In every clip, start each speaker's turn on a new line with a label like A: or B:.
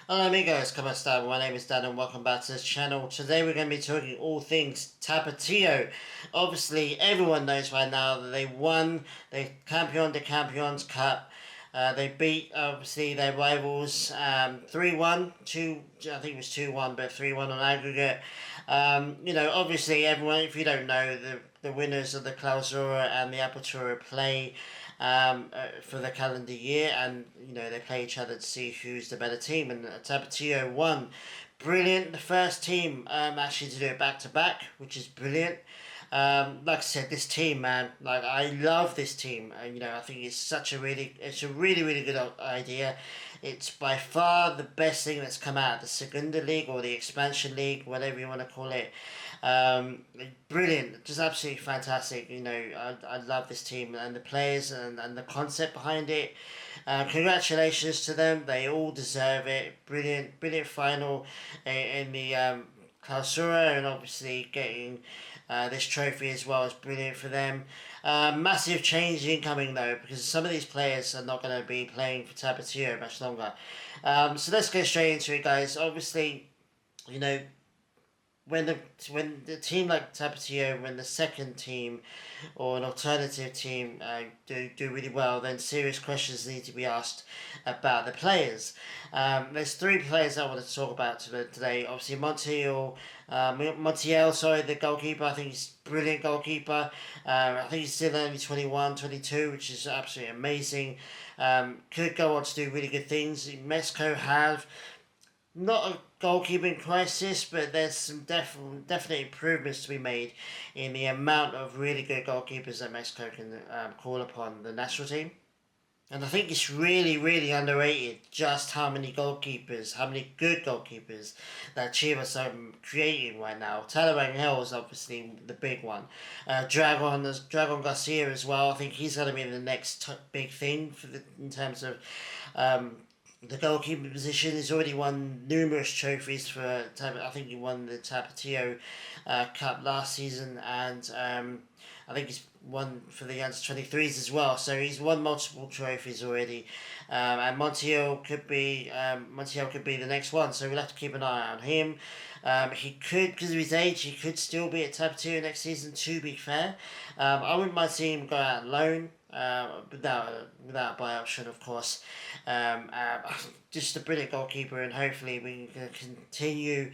A: Hello amigos, ¿cómo están? My name is Dan and welcome back to this channel. Today we're going to be talking all things Tapatio. Obviously everyone knows right now that they won the Campeones Cup. They beat obviously their rivals 3-1, 2, I think it was 2-1 but 3-1 on aggregate. Obviously everyone, if you don't know, the winners of the Clausura and the Apertura play for the calendar year, and they play each other to see who's the better team. And Tapatio won. Brilliant, the first team actually to do it back to back, which is brilliant. Like I said, this team, man, like I love this team. I think it's a really good idea. It's by far the best thing that's come out of the Segunda League or the Expansion League, whatever you want to call it. Brilliant, just absolutely fantastic. I love this team and the players and the concept behind it. Congratulations to them, they all deserve it. Brilliant final in the Clausura, and obviously getting this trophy as well is brilliant for them. Massive change incoming though, because some of these players are not going to be playing for Tapatio much longer. So let's go straight into it, guys. Obviously, you know when the team like Tapatio, when the second team or an alternative team do really well, then serious questions need to be asked about the players. There's three players I want to talk about today. Obviously, Montiel, sorry, the goalkeeper. I think he's a brilliant goalkeeper. I think he's still only 21, 22, which is absolutely amazing. Could go on to do really good things. Mexico have not a goalkeeping crisis, but there's some definite improvements to be made in the amount of really good goalkeepers that Mexico can call upon the national team. And I think it's really underrated just how many goalkeepers, how many good goalkeepers that Chivas are creating right now. Talavera is obviously the big one. Dragon Garcia as well. I think he's going to be the next big thing in terms of the goalkeeper position. He's already won numerous trophies for. I think he won the Tapatio Cup last season, and I think he's won for the under 23s as well. So he's won multiple trophies already, and Montiel could be the next one. So we'll have to keep an eye on him. He could, because of his age, he could still be at Tapatio next season. To be fair, I wouldn't mind seeing him go out on loan. Without a buy option, of course. Just a brilliant goalkeeper, and hopefully we can continue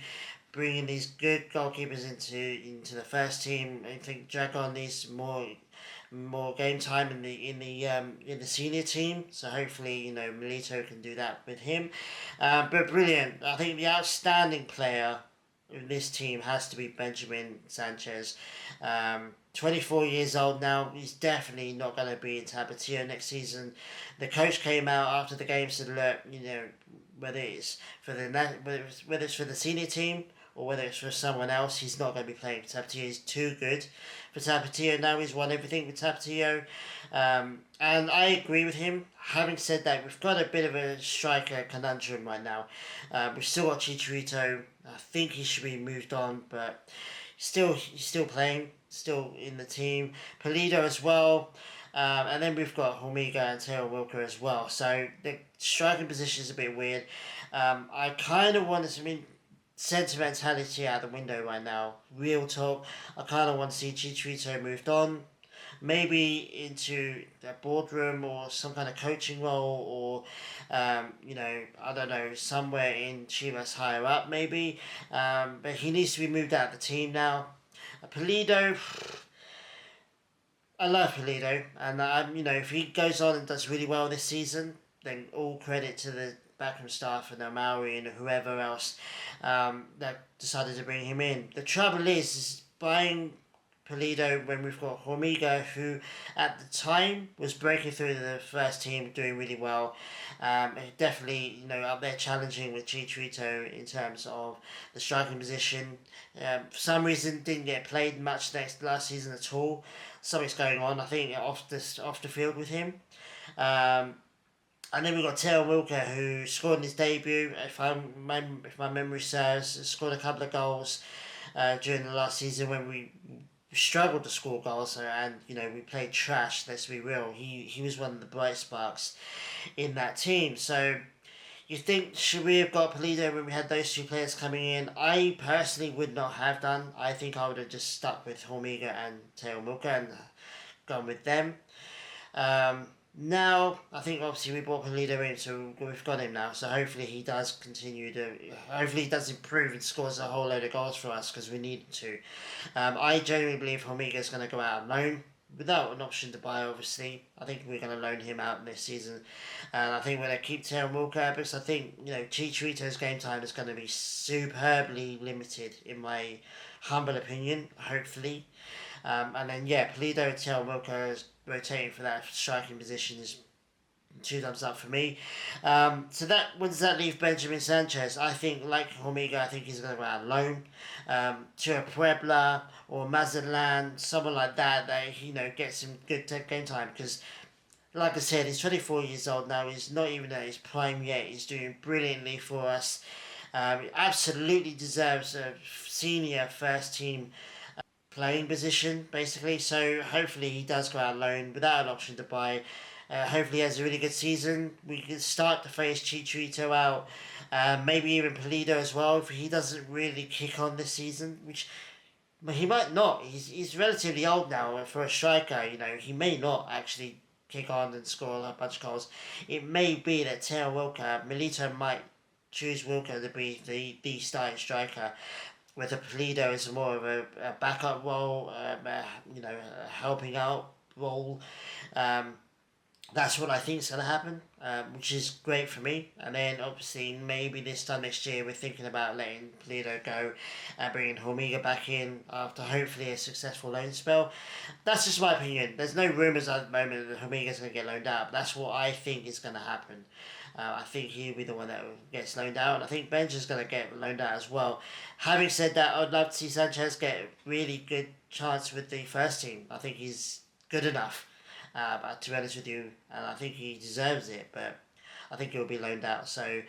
A: bringing these good goalkeepers into the first team. I think Dragon needs more game time in the senior team. So hopefully Milito can do that with him. But brilliant. I think the outstanding player in this team has to be Benjamin Sanchez. 24 years old now. He's definitely not going to be in Tapatio next season. The coach came out after the game, said, "Look, whether it's whether it's for the senior team or whether it's for someone else, he's not going to be playing for Tapatio. He's too good for Tapatio now. He's won everything with Tapatio." And I agree with him. Having said that, we've got a bit of a striker conundrum right now. We've still got Chicharito. I think he should be moved on, but he's still playing, still in the team. Pulido as well. And then we've got Hormiga and Taylor Wilker as well. So the striking position is a bit weird. I kind of want to, sentimentality out the window right now. Real talk. I kind of want to see Chicharito moved on. Maybe into a boardroom or some kind of coaching role, or I don't know, somewhere in Chivas higher up maybe. But he needs to be moved out of the team now. Pulido, I love Pulido, and if he goes on and does really well this season, then all credit to the backroom staff and Maori and whoever else that decided to bring him in. The trouble is buying Pulido when we've got Hormiga, who at the time was breaking through the first team, doing really well. Definitely, up there challenging with Chicharito in terms of the striking position. For some reason, didn't get played much last season at all. Something's going on, I think, off the field with him. And then we've got Taylor Wilker, who scored in his debut, if my memory serves, scored a couple of goals during the last season when we struggled to score goals, and we played trash. Let's be real. He was one of the bright sparks in that team. So You think, should we have got Polido when we had those two players coming in? I personally would not have done. I think I would have just stuck with Hormiga and Teo Milka and gone with them. Um, Now, I think obviously we brought Polido in, so we've got him now. So hopefully he does continue to, hopefully he does improve and scores a whole load of goals for us because we need him to. I genuinely believe Hormiga's going to go out on loan without an option to buy, obviously. I think we're going to loan him out this season. And I think we're going to keep Teo Walker because I think, Chicharito's game time is going to be superbly limited, in my humble opinion, hopefully. And then, Polido, Teo Walker is rotating for that striking position is two thumbs up for me. So what does that leave Benjamin Sanchez? I think, like Hormiga, I think he's going to go out on loan to a Puebla or Mazatlan, someone like that gets some good game time because, like I said, he's 24 years old now. He's not even at his prime yet. He's doing brilliantly for us. He absolutely deserves a senior first team playing position, basically. So hopefully he does go out on loan without an option to buy. Hopefully he has a really good season. We can start to phase Chicharito out. Maybe even Polido as well if he doesn't really kick on this season, which he might not. He's relatively old now for a striker. He may not actually kick on and score a bunch of goals. It may be that Teo Wilker, Milito might choose Wilker to be the starting striker, with a Polido as more of a backup role, a helping out role. That's what I think is going to happen, which is great for me. And then obviously maybe this time next year we're thinking about letting Polido go and bringing Hormiga back in after hopefully a successful loan spell. That's just my opinion. There's no rumours at the moment that Hormiga's going to get loaned out, but that's what I think is going to happen. I think he'll be the one that gets loaned out, and I think Benja's going to get loaned out as well. Having said that, I'd love to see Sanchez get a really good chance with the first team. I think he's good enough, to be honest with you, and I think he deserves it, but I think he'll be loaned out. So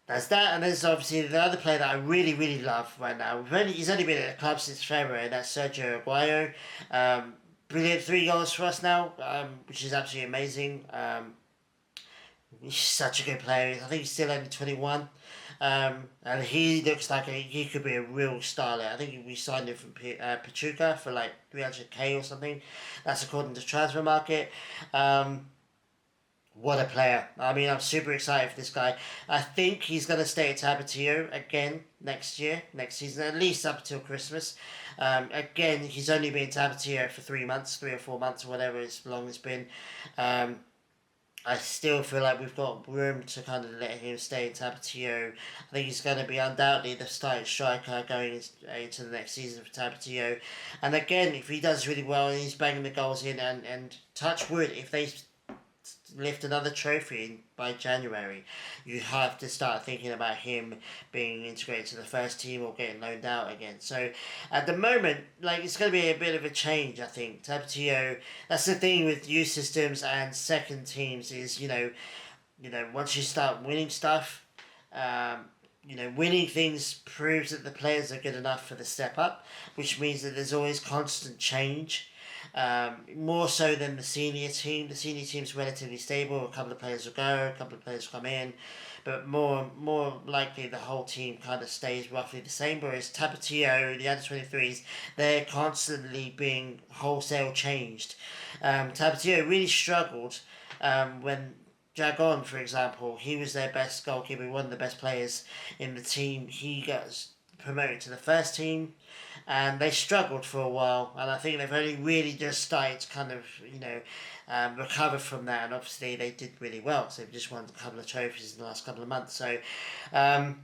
A: there's that, and there's obviously the other player that I really, really love right now. He's only been at the club since February, and that's Sergio Aguayo. Brilliant 3 goals for us now, which is absolutely amazing. He's such a good player. I think he's still only 21. And he looks like he could be a real star there. I think we signed him from Pachuca for like 300k or something. That's according to Transfer Market. What a player. I mean, I'm super excited for this guy. I think he's going to stay at Tapatio again next season, at least up until Christmas. Again, he's only been Tapatio for 3 months, 3 or 4 months, or whatever as long it's been. I still feel like we've got room to kind of let him stay in Tapatio. I think he's going to be undoubtedly the starting striker going into the next season for Tapatio. And again, if he does really well and he's banging the goals in, and touch wood, if they lift another trophy by January, you have to start thinking about him being integrated to the first team or getting loaned out again. So at the moment, it's going to be a bit of a change, I think. Tapatio, that's the thing with youth systems and second teams is, once you start winning stuff, winning things proves that the players are good enough for the step up, which means that there's always constant change. More so than the senior team. The senior team's relatively stable. A couple of players will go, a couple of players will come in, but more likely the whole team kind of stays roughly the same. Whereas Tapatio, the under-23s, they're constantly being wholesale changed. Tapatio really struggled when Dragon, for example, he was their best goalkeeper, one of the best players in the team. He got promoted to the first team, and they struggled for a while, and I think they've only really just started to kind of, recover from that, and obviously they did really well, so they've just won a couple of trophies in the last couple of months, so, like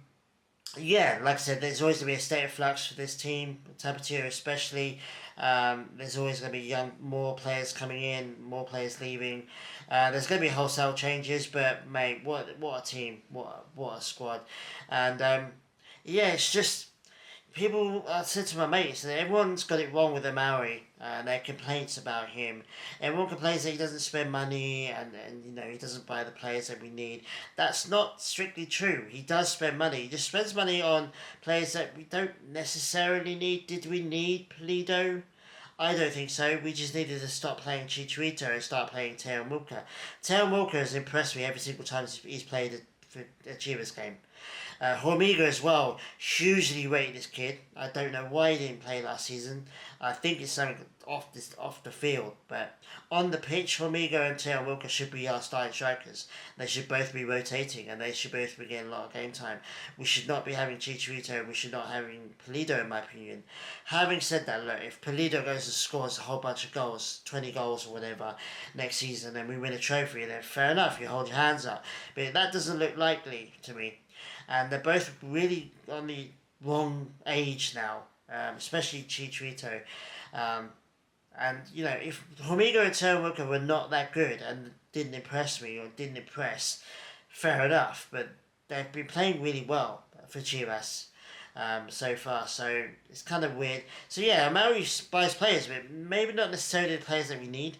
A: I said, there's always going to be a state of flux for this team, Tapatio especially. There's always going to be more players coming in, more players leaving. There's going to be wholesale changes, but mate, what a team, what a squad, and it's just, people, I said to my mates that everyone's got it wrong with Amari and their complaints about him. Everyone complains that he doesn't spend money and he doesn't buy the players that we need. That's not strictly true. He does spend money. He just spends money on players that we don't necessarily need. Did we need Polido? I don't think so. We just needed to stop playing Chicharito and start playing Teo Milka. Teo Milka has impressed me every single time he's played for a Chivas game. Hormiga as well, hugely rated this kid. I don't know why he didn't play last season. I think it's something off the field, but on the pitch, Hormiga and Teo Wilker should be our starting strikers. They should both be rotating, and they should both be getting a lot of game time. We should not be having Chicharito. We should not having Pulido, in my opinion. Having said that, look, if Pulido goes and scores a whole bunch of goals, 20 goals or whatever, next season, and we win a trophy, then fair enough, you hold your hands up. But that doesn't look likely to me. And they're both really on the wrong age now, especially Chicharito. And, you know, if Hormiga and Turnwalker were not that good and didn't impress me or didn't impress, fair enough. But they've been playing really well for Chivas so far. So it's kind of weird. So, yeah, Maui buys players, but maybe not necessarily the players that we need.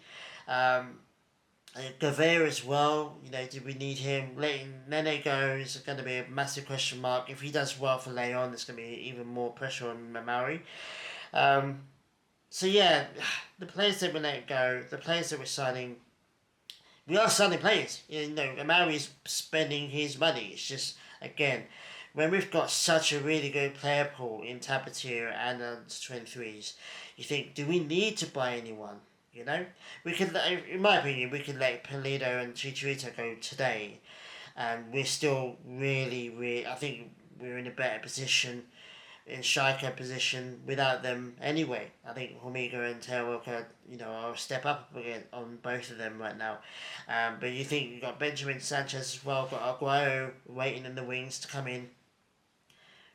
A: Gavera as well, you know, did we need him? Letting Nene go is going to be a massive question mark. If he does well for Leon, there's going to be even more pressure on Maui. So yeah, the players that we let go, the players that we're signing, we are signing players. You know, Mauri's spending his money. It's just, again, when we've got such a really good player pool in Tapatio and under 23s, you think, do we need to buy anyone? You know, we could, in my opinion, we could let Pulido and Chicharito go today, and we're still really. I think we're in a better position, in striker position without them anyway. I think Hormiga and Teo Walker, you know, are a step up again on both of them right now. But you think you've got Benjamin Sanchez as well, got Aguero waiting in the wings to come in.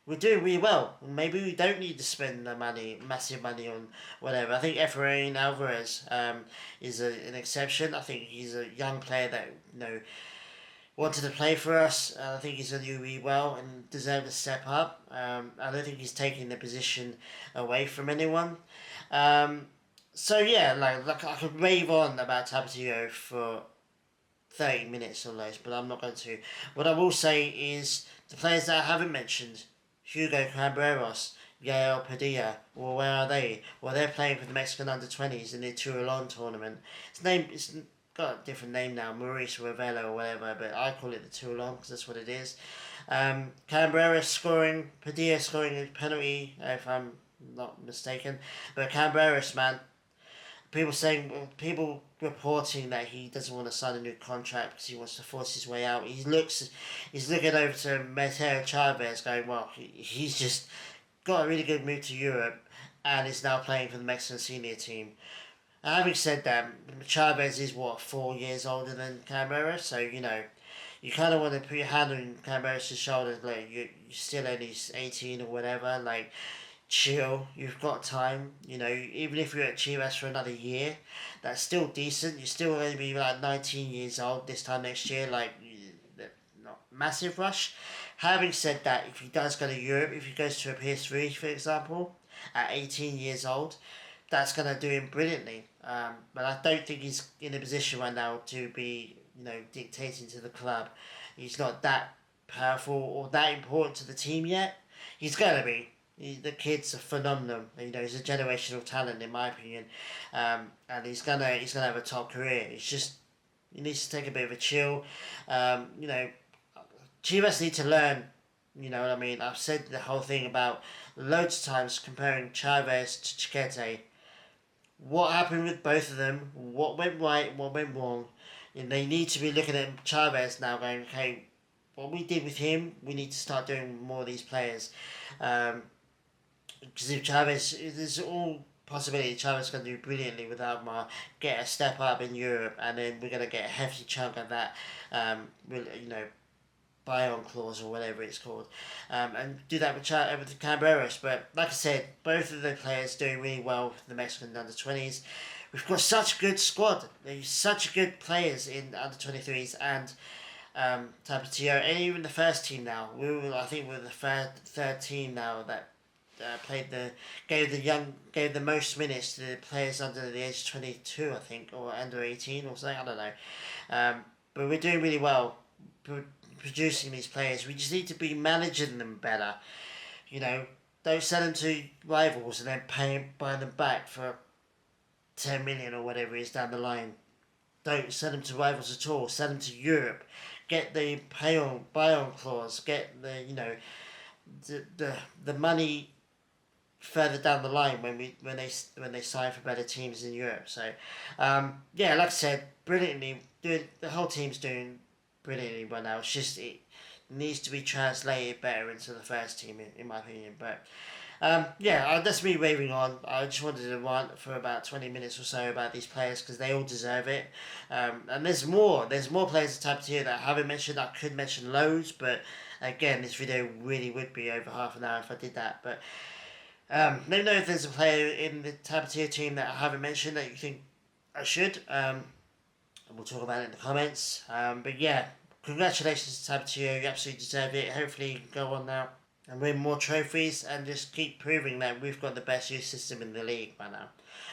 A: We're doing really well. Maybe we don't need to spend the money, massive money on whatever. I think Efrain Alvarez is an exception. I think he's a young player that, you know, wanted to play for us. I think he's going to do really well and deserve to step up. I don't think he's taking the position away from anyone. So yeah, like I could rave on about Tapatio for 30 minutes or less, but I'm not going to. What I will say is the players that I haven't mentioned, Hugo Cambreros, Yael Padilla, well, where are they? Well, they're playing for the Mexican under-20s in the Tourolon tournament. It's got a different name now, Maurice Ravelo or whatever, but I call it the Tourolon because that's what it is. Cambreros scoring, Padilla scoring a penalty, if I'm not mistaken. But Cambreros, man, people reporting that he doesn't want to sign a new contract because he wants to force his way out. He's looking over to Mateo Chavez going, well, he's just got a really good move to Europe and is now playing for the Mexican senior team. Having said that, Chavez is 4 years older than Cambreros, so you know, you kind of want to put your hand on Cambreros' shoulders, like you're still only 18 or whatever, like chill, you've got time, you know, even if you're at Chivas for another year, that's still decent. You're still going to be like 19 years old this time next year, like not massive rush. Having said that, if he does go to Europe, if he goes to a PS3 for example, at 18 years old, that's going to do him brilliantly. But I don't think he's in a position right now to be, you know, dictating to the club. He's not that powerful or that important to the team yet. He's going to be. The kid's a phenomenon. You know, he's a generational talent in my opinion, and he's gonna have a top career. It's just he needs to take a bit of a chill. You know, Chivas need to learn. You know what I mean? I've said the whole thing about loads of times comparing Chavez to Chiquete. What happened with both of them? What went right? What went wrong? And they need to be looking at Chavez now, going, okay, what we did with him, we need to start doing more of these players. Because if Chavez, there's all possibility Chavez can do brilliantly with Alkmaar, get a step up in Europe, and then we're going to get a hefty chunk of that, you know, buy-on clause or whatever it's called, and do that with Cambreros. But like I said, both of the players doing really well for the Mexican under-20s. We've got such a good squad. There's such good players in under-23s and Tapatio, and even the first team now. I think we're the third team now that gave the most minutes to the players under the age of 22, I think, or under 18 or something. I don't know, but we're doing really well producing these players. We just need to be managing them better. You know, don't sell them to rivals and then buy them back for 10 million or whatever it is down the line. Don't sell them to rivals at all. Sell them to Europe. get the buy on clause, get the the money further down the line when they sign for better teams in Europe. So, yeah, like I said, brilliantly doing the whole team's doing brilliantly right now. It's just it needs to be translated better into the first team, in my opinion. But yeah, that's me raving on. I just wanted to rant for about 20 minutes or so about these players because they all deserve it. And there's more. There's more players at Tapatio that I haven't mentioned. I could mention loads, but again, this video really would be over half an hour if I did that. But let me know if there's a player in the Tapatio team that I haven't mentioned that you think I should. And we'll talk about it in the comments. But yeah, congratulations to Tapatio. You absolutely deserve it. Hopefully you can go on now and win more trophies and just keep proving that we've got the best youth system in the league by now.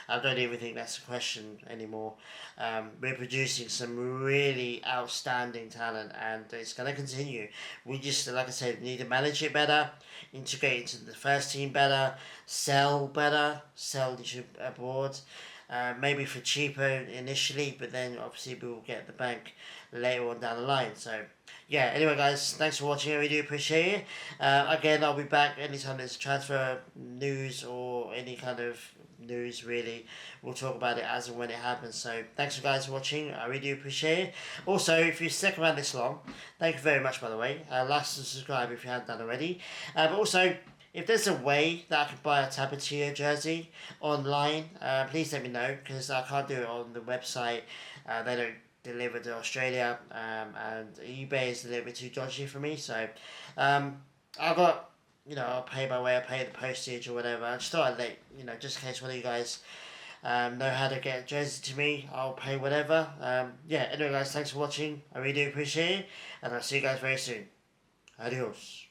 A: I don't even think that's a question anymore. We're producing some really outstanding talent and it's going to continue. We just, like I said, need to manage it better, integrate into the first team better, sell abroad. Maybe for cheaper initially, but then obviously we will get the bank later on down the line. So yeah, anyway guys, thanks for watching. I really do appreciate it. Again, I'll be back anytime there's transfer news or any kind of news really. We'll talk about it as and when it happens. So thanks guys for watching. I really do appreciate it. Also, if you stick around this long, thank you very much by the way. Like and subscribe if you haven't done already. But also, if there's a way that I can buy a Tapatio jersey online, please let me know because I can't do it on the website. They don't deliver to Australia, and eBay is a little bit too dodgy for me. So I've got, I'll pay my way, I'll pay the postage or whatever. I just thought I'd let, just in case one of you guys know how to get a jersey to me, I'll pay whatever. Yeah, anyway guys, thanks for watching. I really do appreciate it, and I'll see you guys very soon. Adios.